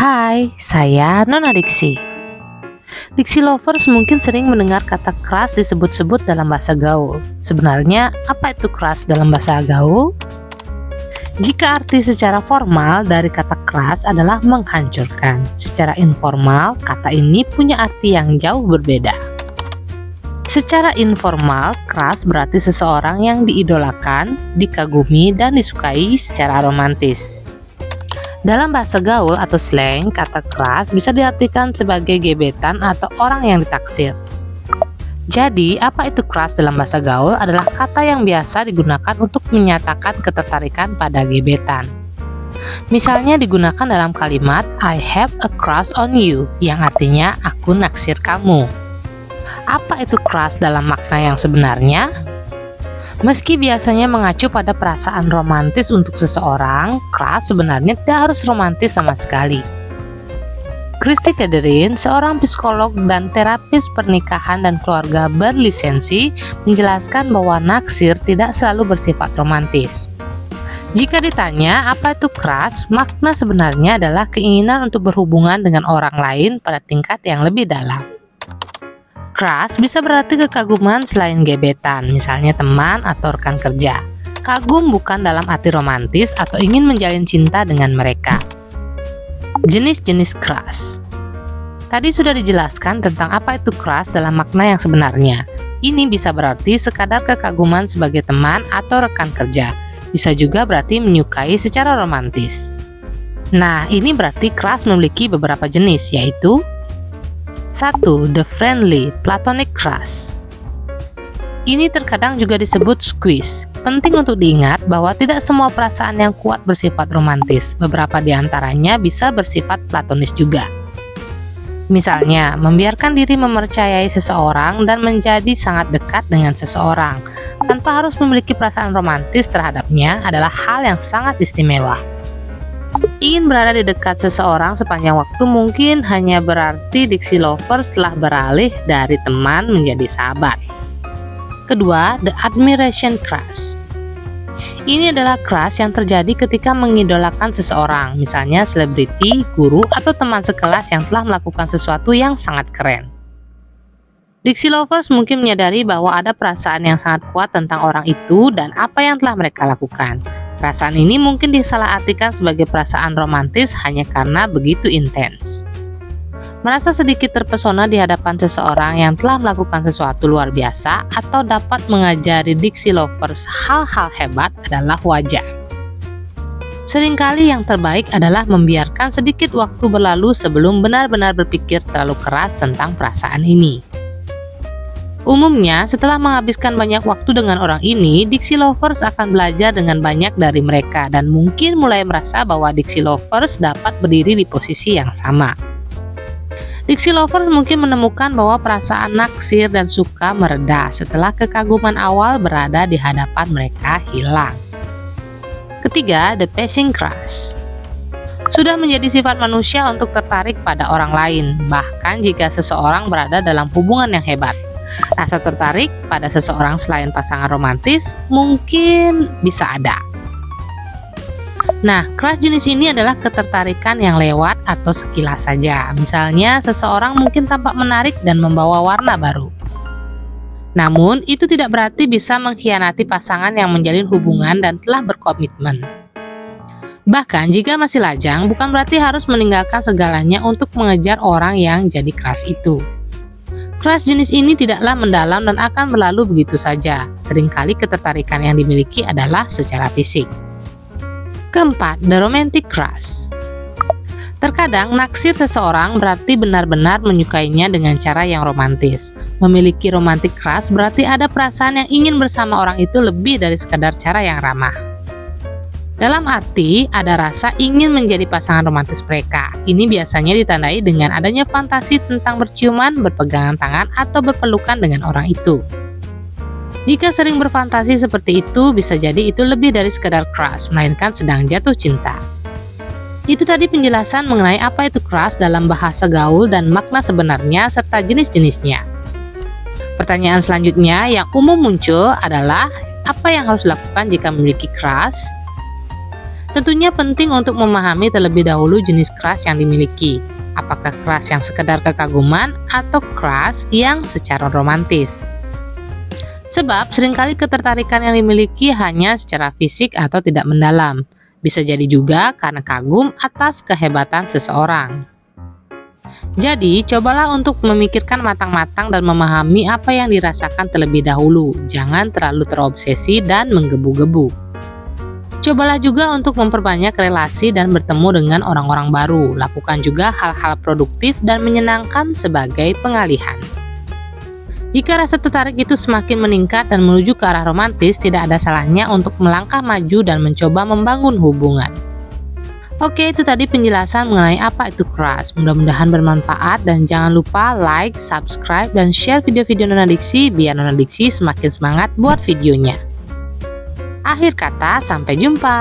Hai, saya Nona Diksi. Diksi lovers mungkin sering mendengar kata crush disebut-sebut dalam bahasa gaul. Sebenarnya, apa itu crush dalam bahasa gaul? Jika arti secara formal dari kata crush adalah menghancurkan, secara informal kata ini punya arti yang jauh berbeda. Secara informal, crush berarti seseorang yang diidolakan, dikagumi, dan disukai secara romantis. Dalam bahasa gaul atau slang, kata crush bisa diartikan sebagai gebetan atau orang yang ditaksir. Jadi, apa itu crush dalam bahasa gaul adalah kata yang biasa digunakan untuk menyatakan ketertarikan pada gebetan. Misalnya digunakan dalam kalimat I have a crush on you, yang artinya aku naksir kamu. Apa itu crush dalam makna yang sebenarnya? Meski biasanya mengacu pada perasaan romantis untuk seseorang, crush sebenarnya tidak harus romantis sama sekali. Christy Catherine, seorang psikolog dan terapis pernikahan dan keluarga berlisensi, menjelaskan bahwa naksir tidak selalu bersifat romantis. Jika ditanya apa itu crush, makna sebenarnya adalah keinginan untuk berhubungan dengan orang lain pada tingkat yang lebih dalam. Crush bisa berarti kekaguman selain gebetan, misalnya teman atau rekan kerja. Kagum bukan dalam arti romantis atau ingin menjalin cinta dengan mereka. Jenis-jenis crush. Tadi sudah dijelaskan tentang apa itu crush dalam makna yang sebenarnya. Ini bisa berarti sekadar kekaguman sebagai teman atau rekan kerja. Bisa juga berarti menyukai secara romantis. Nah, ini berarti crush memiliki beberapa jenis, yaitu 1. The friendly, platonic crush. Ini terkadang juga disebut squeeze. Penting untuk diingat bahwa tidak semua perasaan yang kuat bersifat romantis. Beberapa di antaranya bisa bersifat platonis juga. Misalnya, membiarkan diri mempercayai seseorang dan menjadi sangat dekat dengan seseorang tanpa harus memiliki perasaan romantis terhadapnya adalah hal yang sangat istimewa. Ingin berada di dekat seseorang sepanjang waktu mungkin hanya berarti Diksi lovers telah beralih dari teman menjadi sahabat. Kedua, the admiration crush. Ini adalah crush yang terjadi ketika mengidolakan seseorang, misalnya selebriti, guru, atau teman sekelas yang telah melakukan sesuatu yang sangat keren. Diksi lovers mungkin menyadari bahwa ada perasaan yang sangat kuat tentang orang itu dan apa yang telah mereka lakukan. Perasaan ini mungkin disalahartikan sebagai perasaan romantis hanya karena begitu intens. Merasa sedikit terpesona di hadapan seseorang yang telah melakukan sesuatu luar biasa atau dapat mengajari Diksi lovers hal-hal hebat adalah wajar. Seringkali yang terbaik adalah membiarkan sedikit waktu berlalu sebelum benar-benar berpikir terlalu keras tentang perasaan ini. Umumnya, setelah menghabiskan banyak waktu dengan orang ini, Diksi lovers akan belajar dengan banyak dari mereka dan mungkin mulai merasa bahwa Diksi lovers dapat berdiri di posisi yang sama. Diksi lovers mungkin menemukan bahwa perasaan naksir dan suka mereda setelah kekaguman awal berada di hadapan mereka hilang. Ketiga, the passing crush. Sudah menjadi sifat manusia untuk tertarik pada orang lain, bahkan jika seseorang berada dalam hubungan yang hebat. Rasa tertarik pada seseorang selain pasangan romantis mungkin bisa ada. Nah, crush jenis ini adalah ketertarikan yang lewat atau sekilas saja. Misalnya, seseorang mungkin tampak menarik dan membawa warna baru. Namun, itu tidak berarti bisa mengkhianati pasangan yang menjalin hubungan dan telah berkomitmen. Bahkan, jika masih lajang, bukan berarti harus meninggalkan segalanya untuk mengejar orang yang jadi crush itu. Crush jenis ini tidaklah mendalam dan akan berlalu begitu saja. Seringkali ketertarikan yang dimiliki adalah secara fisik. Keempat, the romantic crush. Terkadang naksir seseorang berarti benar-benar menyukainya dengan cara yang romantis. Memiliki romantic crush berarti ada perasaan yang ingin bersama orang itu lebih dari sekadar cara yang ramah. Dalam arti, ada rasa ingin menjadi pasangan romantis mereka. Ini biasanya ditandai dengan adanya fantasi tentang berciuman, berpegangan tangan, atau berpelukan dengan orang itu. Jika sering berfantasi seperti itu, bisa jadi itu lebih dari sekadar crush, melainkan sedang jatuh cinta. Itu tadi penjelasan mengenai apa itu crush dalam bahasa gaul dan makna sebenarnya serta jenis-jenisnya. Pertanyaan selanjutnya yang umum muncul adalah, apa yang harus dilakukan jika memiliki crush? Tentunya penting untuk memahami terlebih dahulu jenis crush yang dimiliki. Apakah crush yang sekedar kekaguman atau crush yang secara romantis? Sebab seringkali ketertarikan yang dimiliki hanya secara fisik atau tidak mendalam. Bisa jadi juga karena kagum atas kehebatan seseorang. Jadi, cobalah untuk memikirkan matang-matang dan memahami apa yang dirasakan terlebih dahulu. Jangan terlalu terobsesi dan menggebu-gebu. Cobalah juga untuk memperbanyak relasi dan bertemu dengan orang-orang baru. Lakukan juga hal-hal produktif dan menyenangkan sebagai pengalihan. Jika rasa tertarik itu semakin meningkat dan menuju ke arah romantis, tidak ada salahnya untuk melangkah maju dan mencoba membangun hubungan. Oke, itu tadi penjelasan mengenai apa itu crush. Mudah-mudahan bermanfaat dan jangan lupa like, subscribe, dan share video-video Nona Diksi biar Nona Diksi semakin semangat buat videonya. Akhir kata, sampai jumpa.